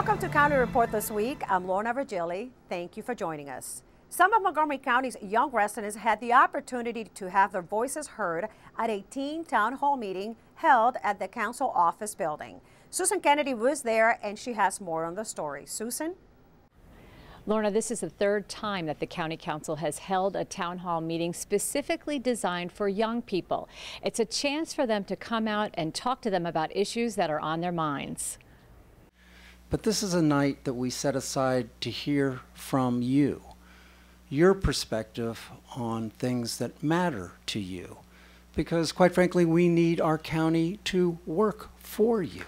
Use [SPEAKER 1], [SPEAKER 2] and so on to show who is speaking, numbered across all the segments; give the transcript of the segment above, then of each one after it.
[SPEAKER 1] Welcome to County Report this week. I'm Lorna Virgili. Thank you for joining us. Some of Montgomery County's young residents had the opportunity to have their voices heard at a teen town hall meeting held at the council office building. Susan Kennedy was there and she has more on the story. Susan?
[SPEAKER 2] Lorna, this is the third time that the County Council has held a town hall meeting specifically designed for young people. It's a chance for them to come out and talk to them about issues that are on their minds.
[SPEAKER 3] But this is a night that we set aside to hear from you, your perspective on things that matter to you. Because quite frankly, we need our county to work for you.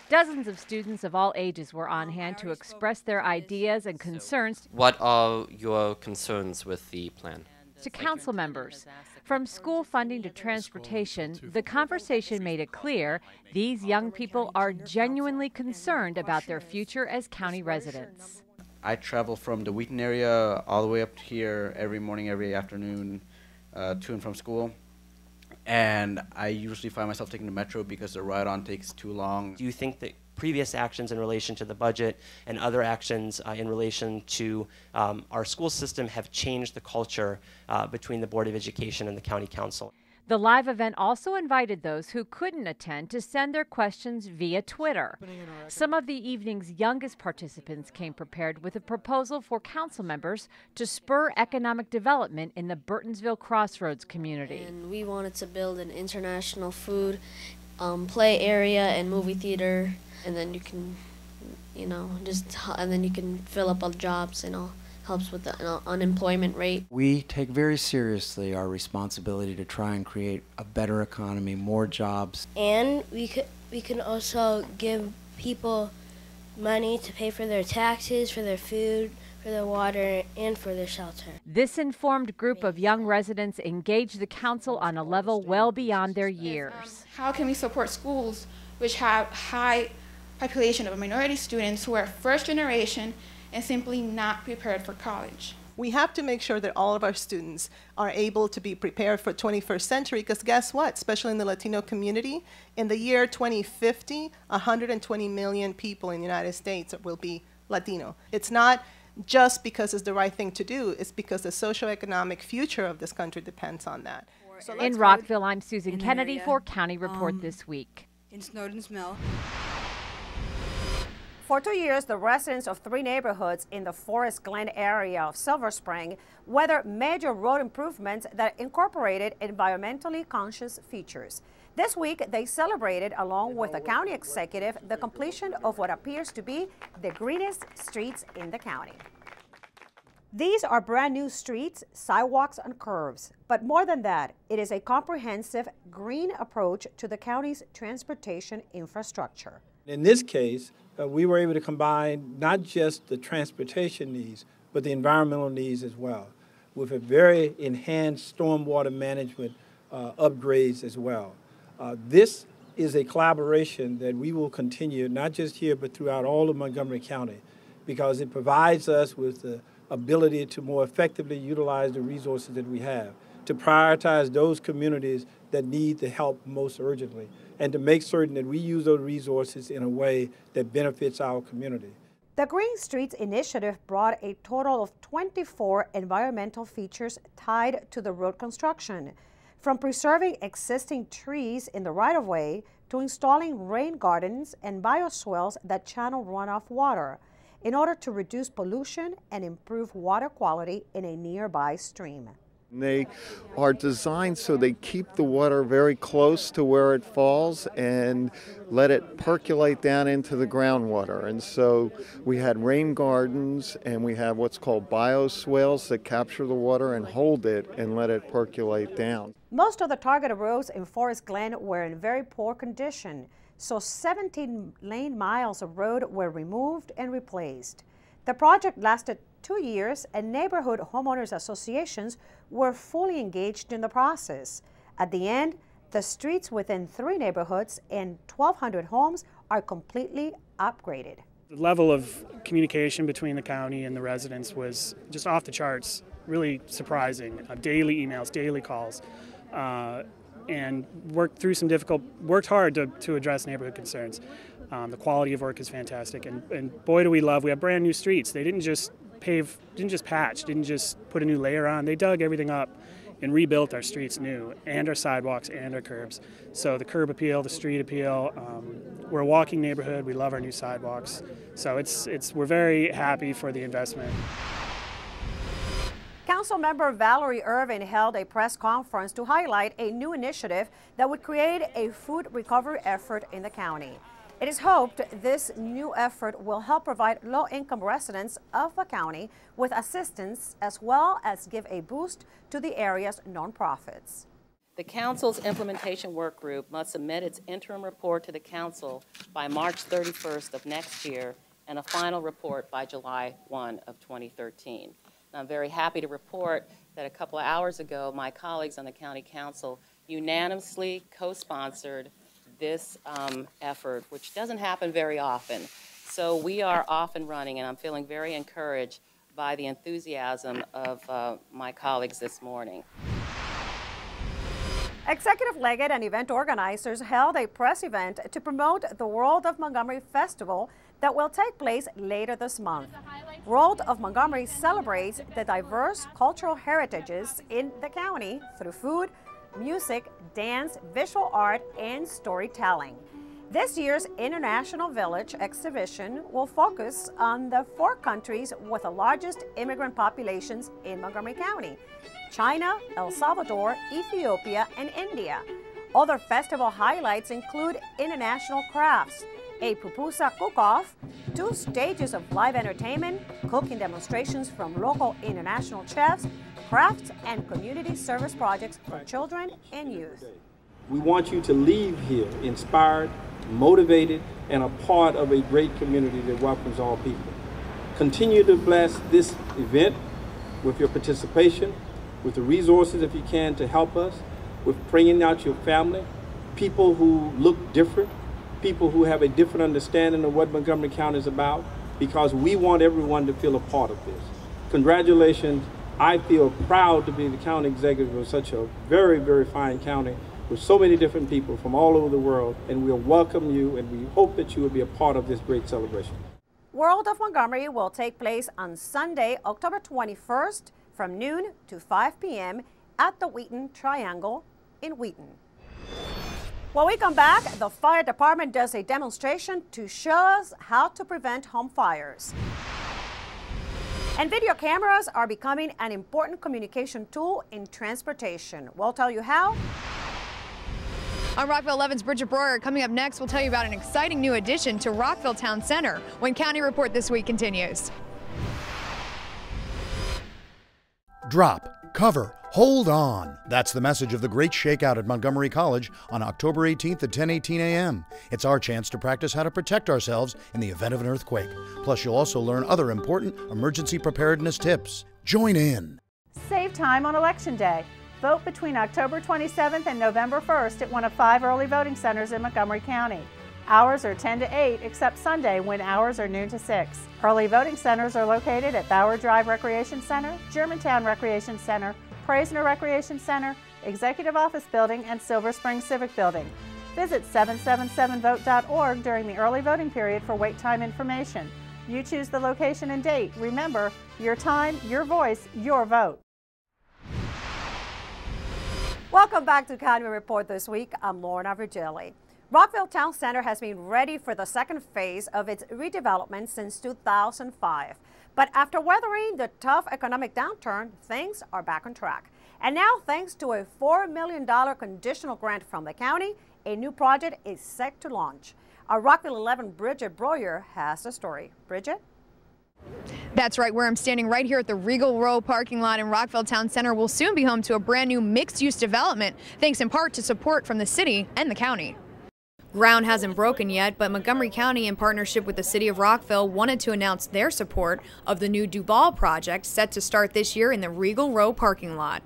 [SPEAKER 2] Dozens of students of all ages were on hand to express their ideas and concerns.
[SPEAKER 4] What are your concerns with the plan?
[SPEAKER 2] To council members. From school funding to transportation, the conversation made it clear these young people are genuinely concerned about their future as county residents.
[SPEAKER 5] I travel from the Wheaton area all the way up here every morning, every afternoon to and from school. And I usually find myself taking the metro because the ride-on takes too long.
[SPEAKER 4] Do you think that previous actions in relation to the budget and other actions in relation to our school system have changed the culture between the Board of Education and the County Council?
[SPEAKER 2] The live event also invited those who couldn't attend to send their questions via Twitter. Some of the evening's youngest participants came prepared with a proposal for council members to spur economic development in the Burtonsville Crossroads community.
[SPEAKER 6] And we wanted to build an international food play area and movie theater, and then you can, and then you can fill up all the jobs and all. Helps with the unemployment rate.
[SPEAKER 3] We take very seriously our responsibility to try and create a better economy, more jobs.
[SPEAKER 7] And we can also give people money to pay for their taxes, for their food, for their water, and for their shelter.
[SPEAKER 2] This informed group of young residents engaged the council on a level well beyond their years.
[SPEAKER 8] How can we support schools which have high population of minority students who are first generation and simply not prepared for college?
[SPEAKER 9] We have to make sure that all of our students are able to be prepared for 21st century, because guess what? Especially in the Latino community, in the year 2050, 120 million people in the United States will be Latino. It's not just because it's the right thing to do, it's because the socioeconomic future of this country depends on that.
[SPEAKER 2] So in Rockville, I'm Susan Kennedy for County Report This Week.
[SPEAKER 10] In Snowden's Mill.
[SPEAKER 1] For 2 years, the residents of 3 neighborhoods in the Forest Glen area of Silver Spring weathered major road improvements that incorporated environmentally conscious features. This week, they celebrated, along with the county executive, the completion of what appears to be the greenest streets in the county. These are brand new streets, sidewalks, and curbs. But more than that, it is a comprehensive green approach to the county's transportation infrastructure.
[SPEAKER 11] In this case, we were able to combine not just the transportation needs, but the environmental needs as well, with a very enhanced stormwater management upgrades as well. This is a collaboration that we will continue, not just here, but throughout all of Montgomery County, because it provides us with the ability to more effectively utilize the resources that we have, to prioritize those communities that need the help most urgently, and to make certain that we use those resources in a way that benefits our community.
[SPEAKER 1] The Green Streets Initiative brought a total of 24 environmental features tied to the road construction, from preserving existing trees in the right-of-way to installing rain gardens and bioswales that channel runoff water in order to reduce pollution and improve water quality in a nearby stream.
[SPEAKER 12] They are designed so they keep the water very close to where it falls and let it percolate down into the groundwater. And so we had rain gardens, and we have what's called bioswales that capture the water and hold it and let it percolate down.
[SPEAKER 1] Most of the targeted roads in Forest Glen were in very poor condition, so 17 lane miles of road were removed and replaced. The project lasted 2 years, and neighborhood homeowners associations were fully engaged in the process. At the end, the streets within 3 neighborhoods and 1,200 homes are completely upgraded.
[SPEAKER 13] The level of communication between the county and the residents was just off the charts, really surprising. Daily emails, daily calls, and worked hard to address neighborhood concerns. The quality of work is fantastic, and boy do we love, we have brand new streets. They didn't just pave, didn't just patch, didn't just put a new layer on. They dug everything up and rebuilt our streets new, and our sidewalks and our curbs. So the curb appeal, the street appeal, we're a walking neighborhood, we love our new sidewalks. So we're very happy for the investment.
[SPEAKER 1] Councilmember Valerie Irvin held a press conference to highlight a new initiative that would create a food recovery effort in the county. It is hoped this new effort will help provide low-income residents of the county with assistance, as well as give a boost to the area's nonprofits.
[SPEAKER 10] The council's implementation work group must submit its interim report to the council by March 31st of next year and a final report by July 1 of 2013. And I'm very happy to report that a couple of hours ago, my colleagues on the county council unanimously co-sponsored this effort, which doesn't happen very often. So we are off and running, and I'm feeling very encouraged by the enthusiasm of my colleagues this morning.
[SPEAKER 1] Executive Leggett and event organizers held a press event to promote the World of Montgomery Festival that will take place later this month. World of Montgomery celebrates the diverse cultural heritages in the county through food, music, dance, visual art, and storytelling. This year's International Village exhibition will focus on the 4 countries with the largest immigrant populations in Montgomery County: China, El Salvador, Ethiopia, and India. Other festival highlights include international crafts, a pupusa cook-off, 2 stages of live entertainment, cooking demonstrations from local international chefs, crafts, and community service projects for children and youth.
[SPEAKER 11] We want you to leave here inspired, motivated, and a part of a great community that welcomes all people. Continue to bless this event with your participation, with the resources, if you can, to help us, with bringing out your family, people who look different, people who have a different understanding of what Montgomery County is about, because we want everyone to feel a part of this. Congratulations. I feel proud to be the county executive of such a very, very fine county with so many different people from all over the world, and we'll welcome you, and we hope that you will be a part of this great celebration.
[SPEAKER 1] World of Montgomery will take place on Sunday, October 21st from noon to 5 p.m. at the Wheaton Triangle in Wheaton. When we come back, the fire department does a demonstration to show us how to prevent home fires. And video cameras are becoming an important communication tool in transportation. We'll tell you how.
[SPEAKER 14] On Rockville 11's Bridget Breuer. Coming up next, we'll tell you about an exciting new addition to Rockville Town Center when County Report This Week continues.
[SPEAKER 15] Drop, cover, hold on. That's the message of the Great Shakeout at Montgomery College on October 18th at 10:18 a.m. It's our chance to practice how to protect ourselves in the event of an earthquake. Plus, you'll also learn other important emergency preparedness tips. Join in.
[SPEAKER 16] Save time on Election Day. Vote between October 27th and November 1st at one of 5 early voting centers in Montgomery County. Hours are 10 to 8, except Sunday when hours are noon to 6. Early voting centers are located at Bauer Drive Recreation Center, Germantown Recreation Center, Praisner Recreation Center, Executive Office Building, and Silver Spring Civic Building. Visit 777vote.org during the early voting period for wait time information. You choose the location and date. Remember, your time, your voice, your vote.
[SPEAKER 1] Welcome back to County Report This Week. I'm Lorna Virgili. Rockville Town Center has been ready for the second phase of its redevelopment since 2005. But after weathering the tough economic downturn, things are back on track. And now, thanks to a $4 million conditional grant from the county, a new project is set to launch. Our Rockville 11 Bridget Breuer has the story. Bridget?
[SPEAKER 14] That's right, where I'm standing right here at the Regal Row parking lot in Rockville Town Center will soon be home to a brand new mixed-use development, thanks in part to support from the city and the county. Ground hasn't broken yet, but Montgomery County, in partnership with the city of Rockville, wanted to announce their support of the new Duval project set to start this year in the Regal Row parking lot.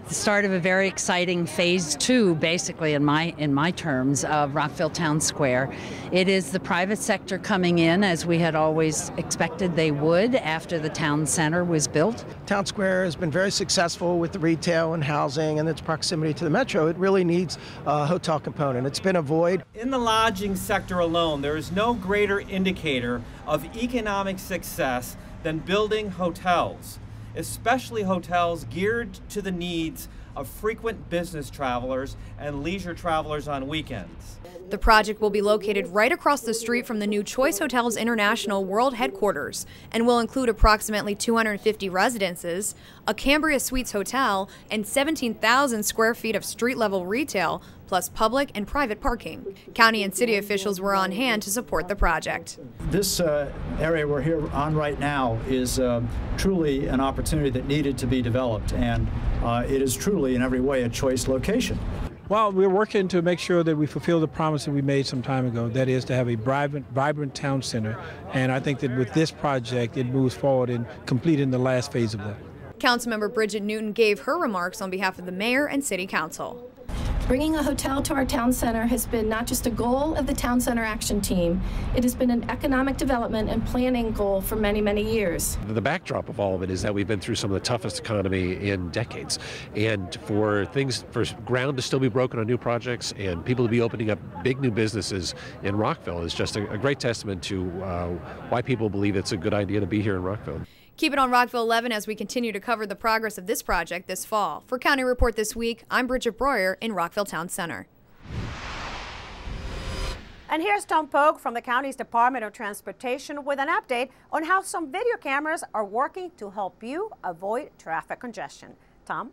[SPEAKER 17] the start of a very exciting phase 2, basically in my terms, of Rockville Town Square. It is the private sector coming in, as we had always expected they would after the town center was built.
[SPEAKER 18] Town Square has been very successful with the retail and housing and its proximity to the metro. It really needs a hotel component. It's been a void.
[SPEAKER 19] In the lodging sector alone, there is no greater indicator of economic success than building hotels, especially hotels geared to the needs of frequent business travelers and leisure travelers on weekends.
[SPEAKER 14] The project will be located right across the street from the new Choice Hotels International World Headquarters and will include approximately 250 residences, a Cambria Suites hotel, and 17,000 square feet of street-level retail, plus public and private parking. County and city officials were on hand to support the project.
[SPEAKER 20] This area we're here on right now is truly an opportunity that needed to be developed, and it is truly in every way a choice location.
[SPEAKER 11] Well, we're working to make sure that we fulfill the promise that we made some time ago, that is to have a vibrant town center, and I think that with this project it moves forward in completing the last phase of that.
[SPEAKER 14] Councilmember Bridget Newton gave her remarks on behalf of the mayor and city council.
[SPEAKER 21] Bringing a hotel to our town center has been not just a goal of the Town Center Action Team, it has been an economic development and planning goal for many, many years.
[SPEAKER 22] The backdrop of all of it is that we've been through some of the toughest economy in decades. And for ground to still be broken on new projects and people to be opening up big new businesses in Rockville is just a great testament to why people believe it's a good idea to be here in Rockville.
[SPEAKER 14] Keep it on Rockville 11 as we continue to cover the progress of this project this fall. For County Report This Week, I'm Bridget Breuer in Rockville Town Center.
[SPEAKER 1] And here's Tom Pogue from the county's Department of Transportation with an update on how some video cameras are working to help you avoid traffic congestion. Tom?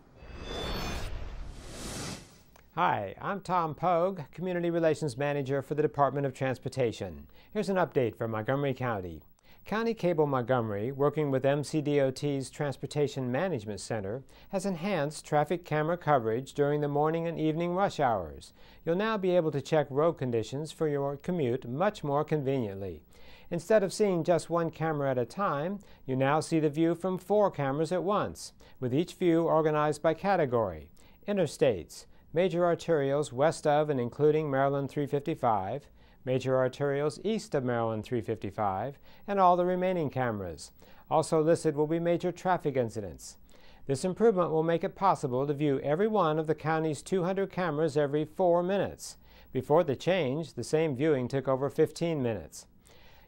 [SPEAKER 23] Hi, I'm Tom Pogue, Community Relations Manager for the Department of Transportation. Here's an update from Montgomery County. County Cable Montgomery, working with MCDOT's Transportation Management Center, has enhanced traffic camera coverage during the morning and evening rush hours. You'll now be able to check road conditions for your commute much more conveniently. Instead of seeing just one camera at a time, you now see the view from 4 cameras at once, with each view organized by category: interstates, major arterials west of and including Maryland 355, major arterials east of Maryland 355, and all the remaining cameras. Also listed will be major traffic incidents. This improvement will make it possible to view every one of the county's 200 cameras every 4 minutes. Before the change, the same viewing took over 15 minutes.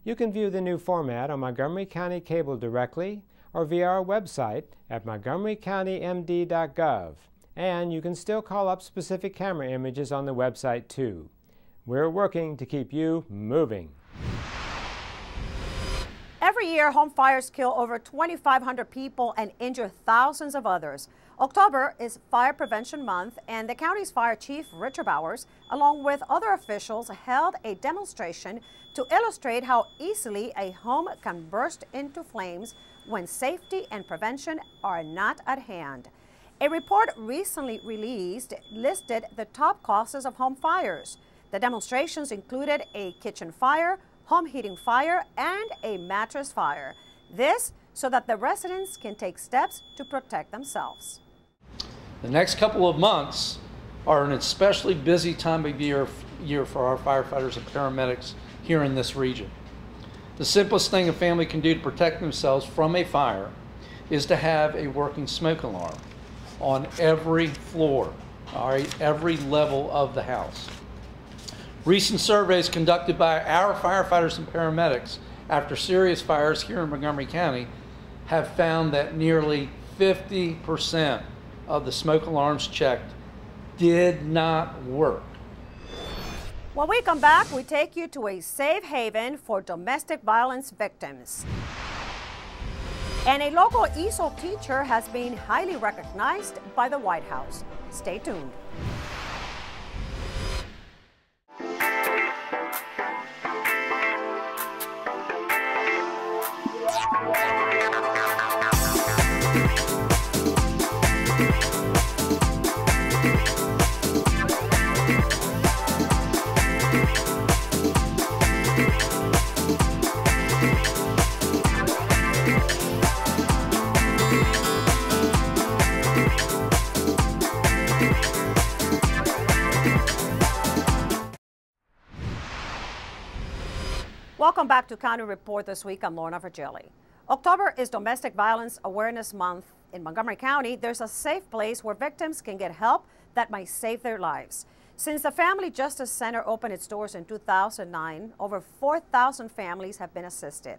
[SPEAKER 23] You can view the new format on Montgomery County Cable directly or via our website at montgomerycountymd.gov. And you can still call up specific camera images on the website too. We're working to keep you moving.
[SPEAKER 1] Every year, home fires kill over 2,500 people and injure thousands of others. October is Fire Prevention Month, and the county's fire chief, Richard Bowers, along with other officials, held a demonstration to illustrate how easily a home can burst into flames when safety and prevention are not at hand. A report recently released listed the top causes of home fires. The demonstrations included a kitchen fire, home heating fire, and a mattress fire. This so that the residents can take steps to protect themselves.
[SPEAKER 24] The next couple of months are an especially busy time of year for our firefighters and paramedics here in this region. The simplest thing a family can do to protect themselves from a fire is to have a working smoke alarm on every floor, all right, every level of the house. Recent surveys conducted by our firefighters and paramedics after serious fires here in Montgomery County have found that nearly 50% of the smoke alarms checked did not work.
[SPEAKER 1] When we come back, we take you to a safe haven for domestic violence victims. And a local ESOL teacher has been highly recognized by the White House. Stay tuned. Welcome back to County Report this week. I'm Lorna Virgili. October is Domestic Violence Awareness Month. In Montgomery County, there's a safe place where victims can get help that might save their lives. Since the Family Justice Center opened its doors in 2009, over 4,000 families have been assisted.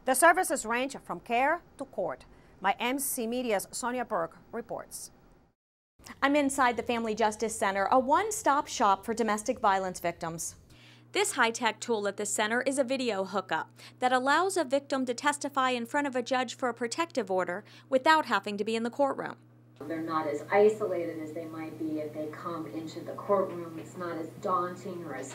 [SPEAKER 1] The services range from care to court. My MC Media's Sonia Burke reports.
[SPEAKER 3] I'm inside the Family Justice Center, a one-stop shop for domestic violence victims. This high-tech tool at the center is a video hookup that allows a victim to testify in front of a judge for a protective order without having to be in the courtroom.
[SPEAKER 4] They're not as isolated as they might be if they come into the courtroom. It's not as daunting or as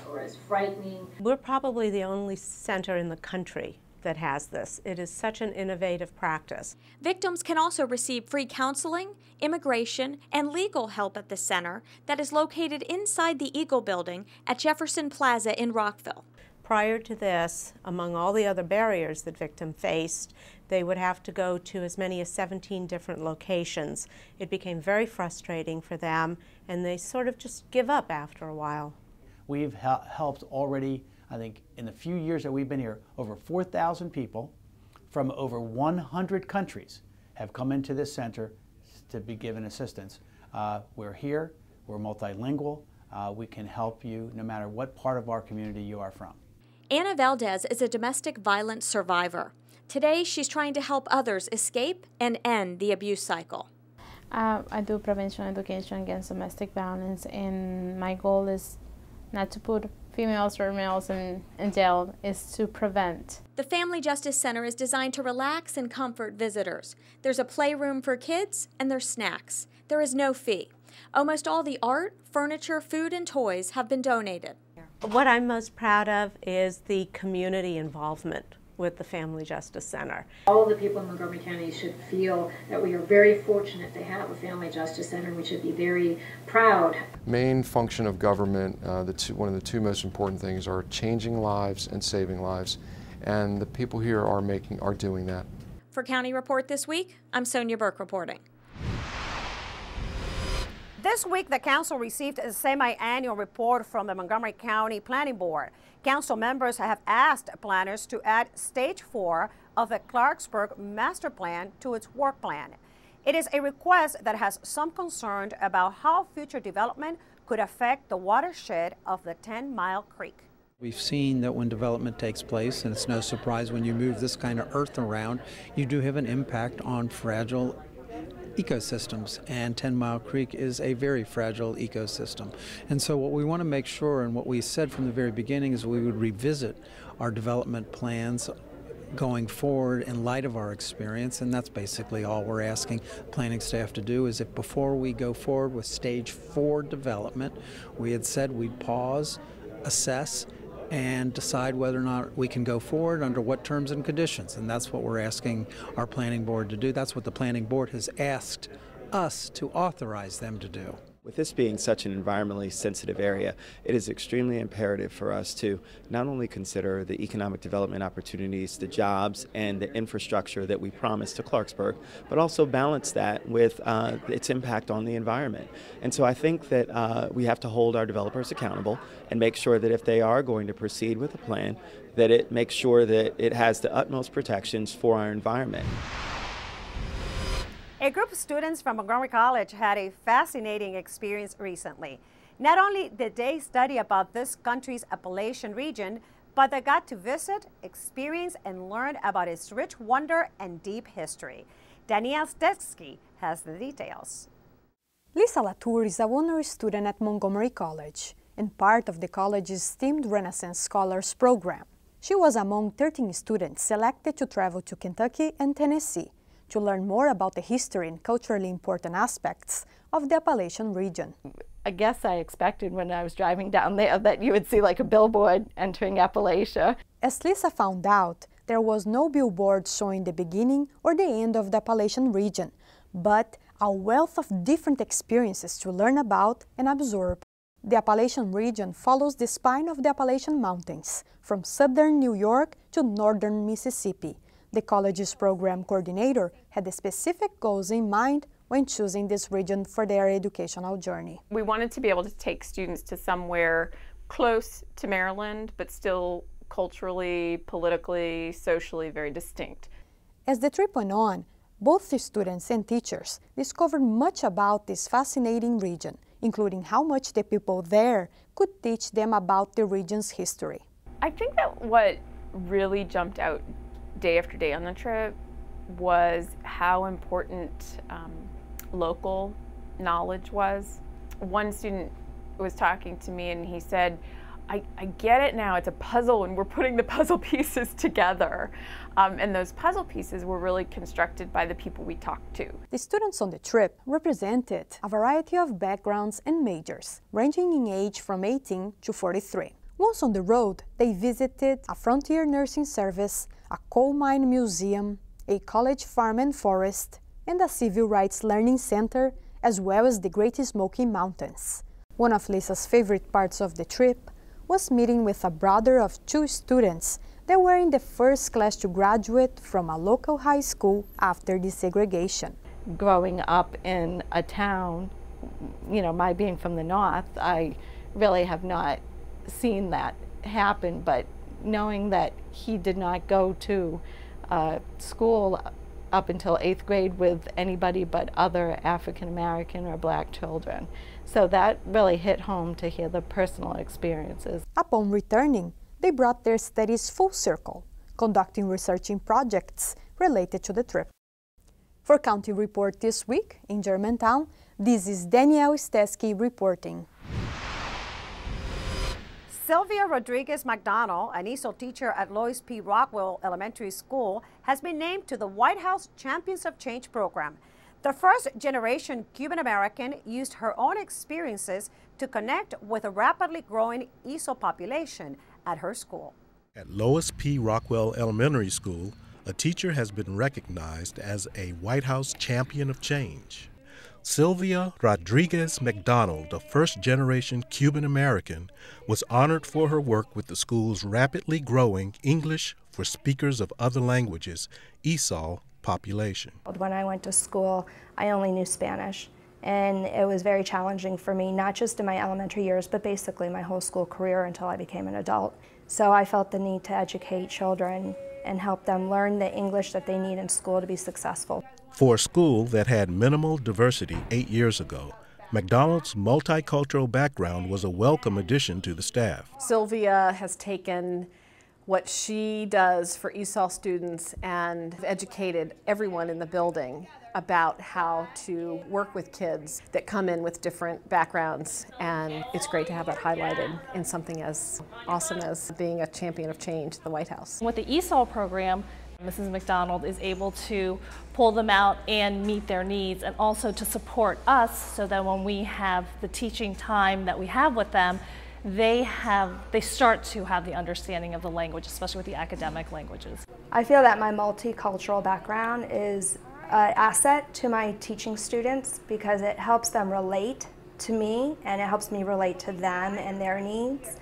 [SPEAKER 4] frightening.
[SPEAKER 5] We're probably the only center in the country that has this. It is such an innovative practice.
[SPEAKER 3] Victims can also receive free counseling, immigration, and legal help at the center that is located inside the Eagle Building at Jefferson Plaza in Rockville.
[SPEAKER 5] Prior to this, among all the other barriers that victims faced, they would have to go to as many as 17 different locations. It became very frustrating for them, and they sort of just give up after a while.
[SPEAKER 6] We've helped already, I think, in the few years that we've been here, over 4,000 people from over 100 countries have come into this center to be given assistance. We're here, we're multilingual, we can help you no matter what part of our community you are from.
[SPEAKER 3] Anna Valdez is a domestic violence survivor. Today, she's trying to help others escape and end the abuse cycle.
[SPEAKER 25] I do prevention education against domestic violence, and my goal is not to put females or males in jail, is to prevent.
[SPEAKER 3] The Family Justice Center is designed to relax and comfort visitors. There's a playroom for kids, and there's snacks. There is no fee. Almost all the art, furniture, food, and toys have been donated.
[SPEAKER 5] What I'm most proud of is the community involvement with the Family Justice Center.
[SPEAKER 4] All of the people in Montgomery County should feel that we are very fortunate to have a Family Justice Center. We should be very proud.
[SPEAKER 26] Main function of government, one of the two most important things are changing lives and saving lives, and the people here are doing that.
[SPEAKER 3] For County Report this week, I'm Sonia Burke reporting.
[SPEAKER 1] This week, the council received a semi-annual report from the Montgomery County Planning Board. Council members have asked planners to add Stage 4 of the Clarksburg Master Plan to its work plan. It is a request that has some concern about how future development could affect the watershed of the 10-Mile Creek.
[SPEAKER 27] We've seen that when development takes place, and it's no surprise when you move this kind of earth around, you do have an impact on fragile ecosystems, and 10 Mile Creek is a very fragile ecosystem. And so what we want to make sure, and what we said from the very beginning, is we would revisit our development plans going forward in light of our experience, and that's basically all we're asking planning staff to do. Is if before we go forward with Stage 4 development, we had said we'd pause, assess, and decide whether or not we can go forward under what terms and conditions. And that's what we're asking our planning board to do. That's what the planning board has asked us to authorize them to do.
[SPEAKER 28] With this being such an environmentally sensitive area, it is extremely imperative for us to not only consider the economic development opportunities, the jobs, and the infrastructure that we promised to Clarksburg, but also balance that with its impact on the environment. And so I think that we have to hold our developers accountable and make sure that if they are going to proceed with a plan, that it makes sure that it has the utmost protections for our environment.
[SPEAKER 1] A group of students from Montgomery College had a fascinating experience recently. Not only did they study about this country's Appalachian region, but they got to visit, experience, and learn about its rich wonder and deep history. Danielle Stetsky has the details.
[SPEAKER 29] Lisa Latour is a honorary student at Montgomery College and part of the college's STEAM Renaissance Scholars Program. She was among 13 students selected to travel to Kentucky and Tennessee to learn more about the history and culturally important aspects of the Appalachian region.
[SPEAKER 30] I guess I expected when I was driving down there that you would see like a billboard entering Appalachia.
[SPEAKER 29] As Lisa found out, there was no billboard showing the beginning or the end of the Appalachian region, but a wealth of different experiences to learn about and absorb. The Appalachian region follows the spine of the Appalachian Mountains, from southern New York to northern Mississippi. The college's program coordinator had the specific goals in mind when choosing this region for their educational journey.
[SPEAKER 31] We wanted to be able to take students to somewhere close to Maryland, but still
[SPEAKER 2] culturally, politically, socially very distinct.
[SPEAKER 29] As the trip went on, both the students and teachers discovered much about this fascinating region, including how much the people there could teach them about the region's history.
[SPEAKER 2] I think that what really jumped out day after day on the trip was how important local knowledge was. One student was talking to me and he said, I get it now, it's a puzzle and we're putting the puzzle pieces together. And those puzzle pieces were really constructed by the people we talked to.
[SPEAKER 29] The students on the trip represented a variety of backgrounds and majors, ranging in age from 18 to 43. Once on the road, they visited a frontier nursing service, a coal mine museum, a college farm and forest, and a civil rights learning center, as well as the Great Smoky Mountains. One of Lisa's favorite parts of the trip was meeting with a brother of 2 students that were in the first class to graduate from a local high school after desegregation.
[SPEAKER 30] Growing up in a town, you know, my being from the north, I really have not seen that happen, but knowing that he did not go to school up until 8th grade with anybody but other African American or black children. So that really hit home to hear the personal experiences.
[SPEAKER 29] Upon returning, they brought their studies full circle, conducting researching projects related to the trip. For County Report this week in Germantown, this is Danielle Stesky reporting.
[SPEAKER 1] Sylvia Rodriguez McDonald, an ESOL teacher at Lois P. Rockwell Elementary School, has been named to the White House Champions of Change program. The first-generation Cuban-American used her own experiences to connect with a rapidly growing ESOL population at her school.
[SPEAKER 7] At Lois P. Rockwell Elementary School, a teacher has been recognized as a White House Champion of Change. Sylvia Rodriguez McDonald, a first-generation Cuban-American, was honored for her work with the school's rapidly growing English for Speakers of Other Languages, ESOL, population.
[SPEAKER 8] When I went to school, I only knew Spanish, and it was very challenging for me, not just in my elementary years, but basically my whole school career until I became an adult. So I felt the need to educate children and help them learn the English that they need in school to be successful.
[SPEAKER 7] For a school that had minimal diversity 8 years ago, McDonald's multicultural background was a welcome addition to the staff.
[SPEAKER 9] Sylvia has taken what she does for ESOL students and educated everyone in the building about how to work with kids that come in with different backgrounds, and it's great to have that highlighted in something as awesome as being a champion of change at the White House.
[SPEAKER 10] With the ESOL program, Mrs. McDonald is able to pull them out and meet their needs, and also to support us so that when we have the teaching time that we have with them, they start to have the understanding of the language, especially with the academic languages.
[SPEAKER 8] I feel that my multicultural background is an asset to my teaching students because it helps them relate to me and it helps me relate to them and their needs,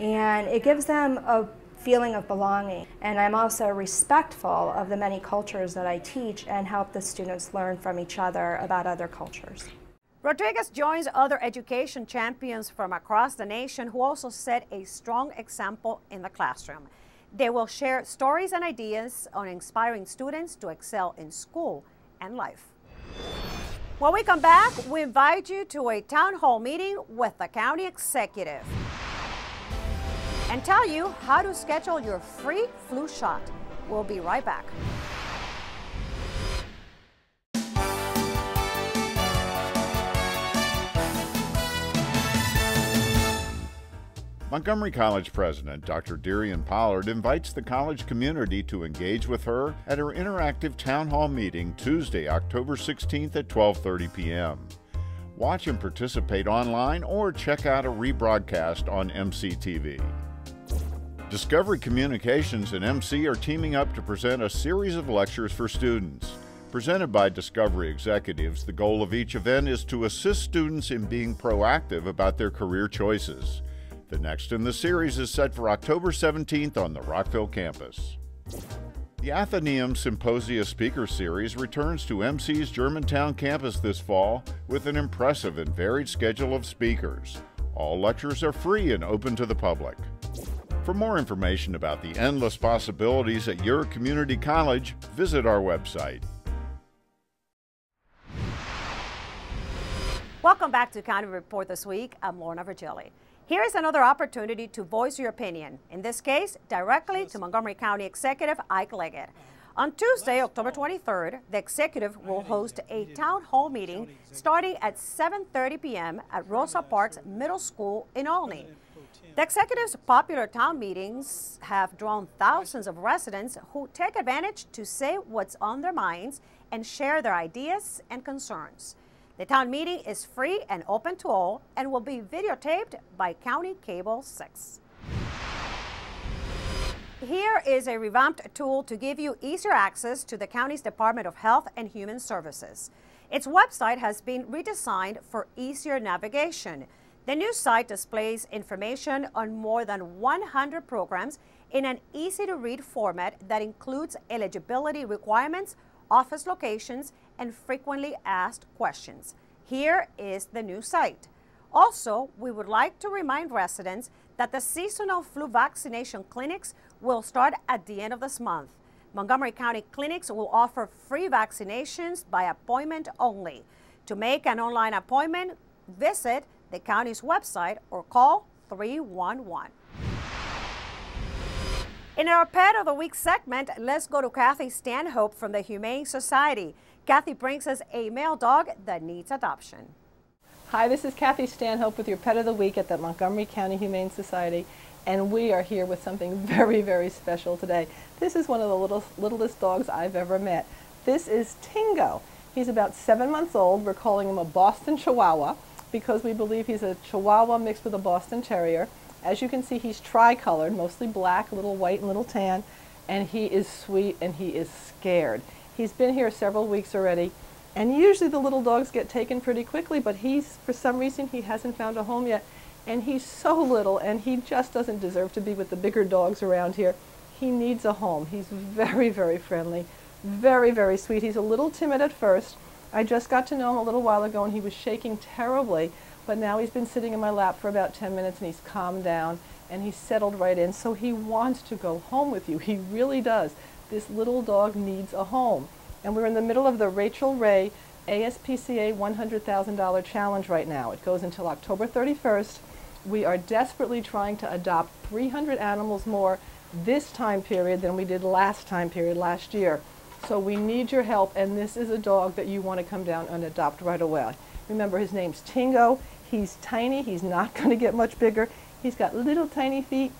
[SPEAKER 8] and it gives them a feeling of belonging. And I'm also respectful of the many cultures that I teach and help the students learn from each other about other cultures.
[SPEAKER 1] Rodriguez joins other education champions from across the nation who also set a strong example in the classroom. They will share stories and ideas on inspiring students to excel in school and life. When we come back, we invite you to a town hall meeting with the county executive and tell you how to schedule your free flu shot. We'll be right back.
[SPEAKER 12] Montgomery College President Dr. Darian Pollard invites the college community to engage with her at her interactive town hall meeting Tuesday, October 16th at 12:30 p.m. Watch and participate online or check out a rebroadcast on MCTV. Discovery Communications and MC are teaming up to present a series of lectures for students. Presented by Discovery executives, the goal of each event is to assist students in being proactive about their career choices. The next in the series is set for October 17th on the Rockville campus. The Athenaeum Symposia Speaker Series returns to MC's Germantown campus this fall with an impressive and varied schedule of speakers. All lectures are free and open to the public. For more information about the endless possibilities at your community college, visit our website.
[SPEAKER 1] Welcome back to County Report This Week. I'm Lorna Virgili. Here is another opportunity to voice your opinion, in this case, directly to Montgomery County Executive Ike Leggett. On Tuesday, October 23rd, the executive will host a town hall meeting starting at 7:30 p.m. at Rosa Parks Middle School in Olney. The executive's popular town meetings have drawn thousands of residents who take advantage to say what's on their minds and share their ideas and concerns. The town meeting is free and open to all and will be videotaped by County Cable 6. Here is a revamped tool to give you easier access to the county's Department of Health and Human Services. Its website has been redesigned for easier navigation. The new site displays information on more than 100 programs in an easy-to-read format that includes eligibility requirements, office locations, and frequently asked questions. Here is the new site. Also, we would like to remind residents that the seasonal flu vaccination clinics will start at the end of this month. Montgomery County clinics will offer free vaccinations by appointment only. To make an online appointment, visit the county's website or call 311. In our Pet of the Week segment, let's go to Kathy Stanhope from the Humane Society. Kathy brings us a male dog that needs adoption.
[SPEAKER 9] Hi, this is Kathy Stanhope with your Pet of the Week at the Montgomery County Humane Society, and we are here with something very, very special today. This is one of the littlest dogs I've ever met. This is Tingo. He's about 7 months old. We're calling him a Boston Chihuahua because we believe he's a Chihuahua mixed with a Boston Terrier. As you can see, he's tri-colored, mostly black, a little white and a little tan, and he is sweet and he is scared. He's been here several weeks already, and usually the little dogs get taken pretty quickly, but for some reason, he hasn't found a home yet, and he's so little, and he just doesn't deserve to be with the bigger dogs around here. He needs a home. He's very, very friendly, very, very sweet. He's a little timid at first. I just got to know him a little while ago, and he was shaking terribly. But now he's been sitting in my lap for about 10 minutes and he's calmed down and he's settled right in. So he wants to go home with you. He really does. This little dog needs a home. And we're in the middle of the Rachel Ray ASPCA $100,000 challenge right now. It goes until October 31st. We are desperately trying to adopt 300 animals more this time period than we did last year. So we need your help, and this is a dog that you want to come down and adopt right away. Remember, his name's Tingo. He's tiny. He's not going to get much bigger. He's got little tiny feet,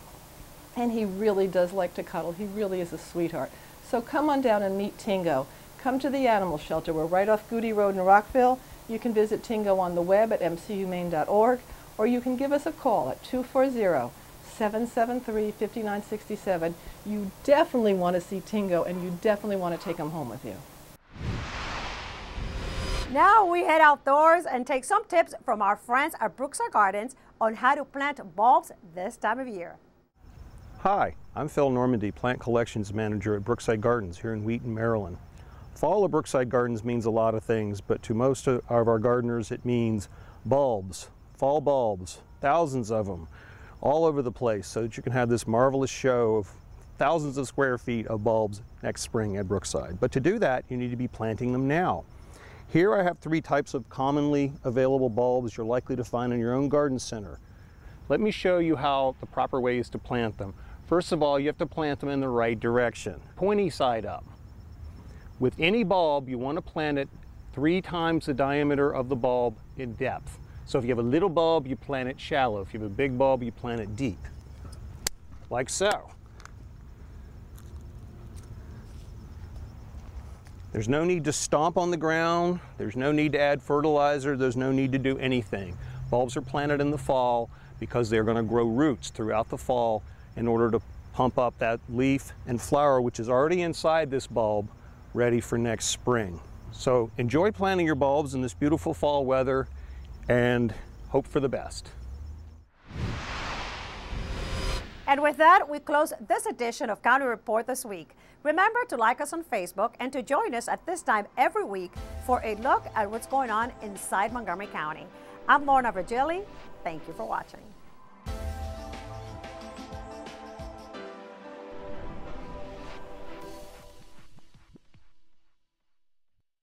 [SPEAKER 9] and he really does like to cuddle. He really is a sweetheart. So come on down and meet Tingo. Come to the animal shelter. We're right off Goody Road in Rockville. You can visit Tingo on the web at mchumane.org, or you can give us a call at 240-773-5967. You definitely want to see Tingo, and you definitely want to take him home with you.
[SPEAKER 1] Now we head outdoors and take some tips from our friends at Brookside Gardens on how to plant bulbs this time of year.
[SPEAKER 11] Hi, I'm Phil Normandy, Plant Collections Manager at Brookside Gardens here in Wheaton, Maryland. Fall at Brookside Gardens means a lot of things, but to most of our gardeners it means bulbs, fall bulbs, thousands of them, all over the place, so that you can have this marvelous show of thousands of square feet of bulbs next spring at Brookside. But to do that, you need to be planting them now. Here I have 3 types of commonly available bulbs you're likely to find in your own garden center. Let me show you how the proper way is to plant them. First of all, you have to plant them in the right direction, pointy side up. With any bulb, you want to plant it 3 times the diameter of the bulb in depth. So if you have a little bulb, you plant it shallow. If you have a big bulb, you plant it deep, like so. There's no need to stomp on the ground. There's no need to add fertilizer. There's no need to do anything. Bulbs are planted in the fall because they're going to grow roots throughout the fall in order to pump up that leaf and flower, which is already inside this bulb, ready for next spring. So enjoy planting your bulbs in this beautiful fall weather and hope for the best.
[SPEAKER 1] And with that, we close this edition of County Report This Week. Remember to like us on Facebook and to join us at this time every week for a look at what's going on inside Montgomery County. I'm Lorna Virgili. Thank you for watching.